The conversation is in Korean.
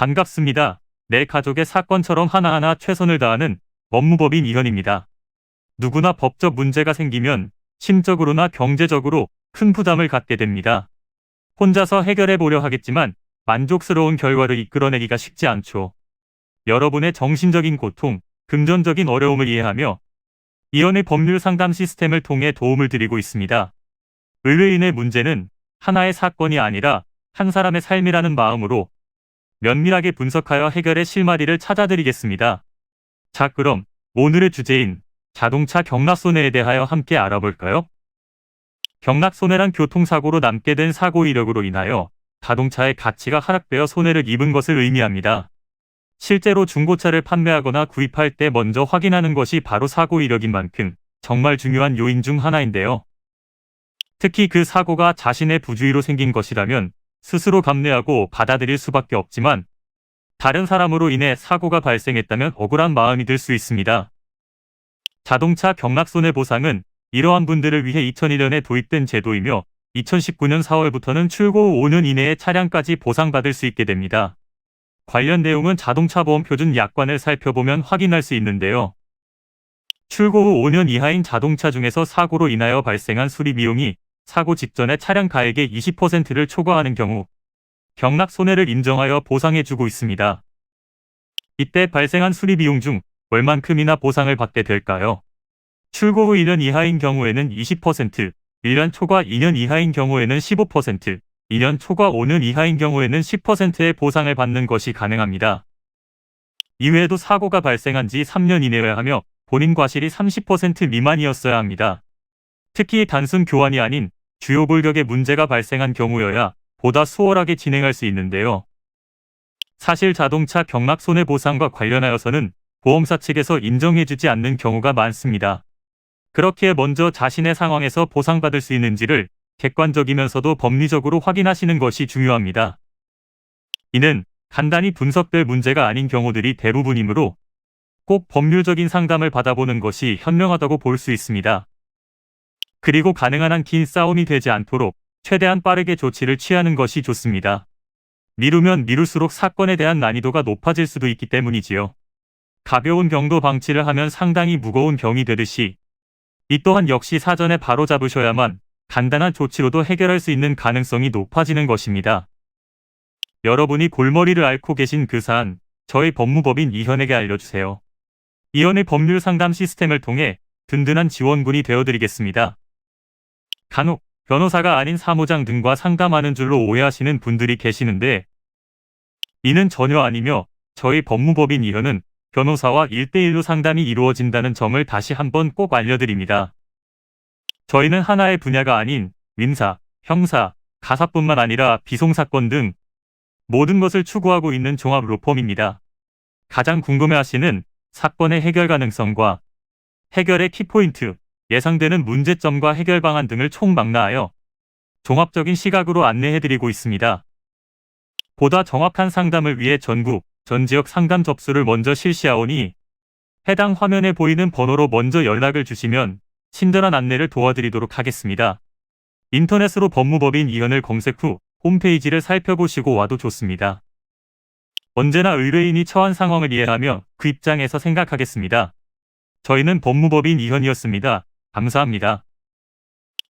반갑습니다. 내 가족의 사건처럼 하나하나 최선을 다하는 법무법인 이현입니다. 누구나 법적 문제가 생기면 심적으로나 경제적으로 큰 부담을 갖게 됩니다. 혼자서 해결해 보려 하겠지만 만족스러운 결과를 이끌어내기가 쉽지 않죠. 여러분의 정신적인 고통, 금전적인 어려움을 이해하며 이현의 법률 상담 시스템을 통해 도움을 드리고 있습니다. 의뢰인의 문제는 하나의 사건이 아니라 한 사람의 삶이라는 마음으로 면밀하게 분석하여 해결의 실마리를 찾아드리겠습니다. 자, 그럼 오늘의 주제인 자동차 경락손해에 대하여 함께 알아볼까요? 경락손해란 교통사고로 남게 된 사고 이력으로 인하여 자동차의 가치가 하락되어 손해를 입은 것을 의미합니다. 실제로 중고차를 판매하거나 구입할 때 먼저 확인하는 것이 바로 사고 이력인 만큼 정말 중요한 요인 중 하나인데요. 특히 그 사고가 자신의 부주의로 생긴 것이라면 스스로 감내하고 받아들일 수밖에 없지만 다른 사람으로 인해 사고가 발생했다면 억울한 마음이 들 수 있습니다. 자동차 경락손해보상은 이러한 분들을 위해 2001년에 도입된 제도이며 2019년 4월부터는 출고 후 5년 이내에 차량까지 보상받을 수 있게 됩니다. 관련 내용은 자동차보험 표준 약관을 살펴보면 확인할 수 있는데요. 출고 후 5년 이하인 자동차 중에서 사고로 인하여 발생한 수리 비용이 사고 직전에 차량 가액의 20%를 초과하는 경우 경락 손해를 인정하여 보상해주고 있습니다. 이때 발생한 수리 비용 중 얼만큼이나 보상을 받게 될까요? 출고 후 1년 이하인 경우에는 20%, 1년 초과 2년 이하인 경우에는 15%, 2년 초과 5년 이하인 경우에는 10%의 보상을 받는 것이 가능합니다. 이외에도 사고가 발생한 지 3년 이내여야 하며 본인 과실이 30% 미만이었어야 합니다. 특히 단순 교환이 아닌 주요 골격에 문제가 발생한 경우여야 보다 수월하게 진행할 수 있는데요. 사실 자동차 경락 손해보상과 관련하여서는 보험사 측에서 인정해주지 않는 경우가 많습니다. 그렇기에 먼저 자신의 상황에서 보상받을 수 있는지를 객관적이면서도 법리적으로 확인하시는 것이 중요합니다. 이는 간단히 분석될 문제가 아닌 경우들이 대부분이므로 꼭 법률적인 상담을 받아보는 것이 현명하다고 볼 수 있습니다. 그리고 가능한 한 긴 싸움이 되지 않도록 최대한 빠르게 조치를 취하는 것이 좋습니다. 미루면 미룰수록 사건에 대한 난이도가 높아질 수도 있기 때문이지요. 가벼운 병도 방치를 하면 상당히 무거운 병이 되듯이 이 또한 역시 사전에 바로잡으셔야만 간단한 조치로도 해결할 수 있는 가능성이 높아지는 것입니다. 여러분이 골머리를 앓고 계신 그 사안, 저희 법무법인 이현에게 알려주세요. 이현의 법률 상담 시스템을 통해 든든한 지원군이 되어드리겠습니다. 간혹 변호사가 아닌 사무장 등과 상담하는 줄로 오해하시는 분들이 계시는데 이는 전혀 아니며 저희 법무법인 이현은 변호사와 1대1로 상담이 이루어진다는 점을 다시 한번 꼭 알려드립니다. 저희는 하나의 분야가 아닌 민사, 형사, 가사뿐만 아니라 비송사건 등 모든 것을 추구하고 있는 종합 로펌입니다. 가장 궁금해하시는 사건의 해결 가능성과 해결의 키포인트, 예상되는 문제점과 해결 방안 등을 총망라하여 종합적인 시각으로 안내해드리고 있습니다. 보다 정확한 상담을 위해 전국, 전 지역 상담 접수를 먼저 실시하오니 해당 화면에 보이는 번호로 먼저 연락을 주시면 친절한 안내를 도와드리도록 하겠습니다. 인터넷으로 법무법인 이현을 검색 후 홈페이지를 살펴보시고 와도 좋습니다. 언제나 의뢰인이 처한 상황을 이해하며 그 입장에서 생각하겠습니다. 저희는 법무법인 이현이었습니다. 감사합니다.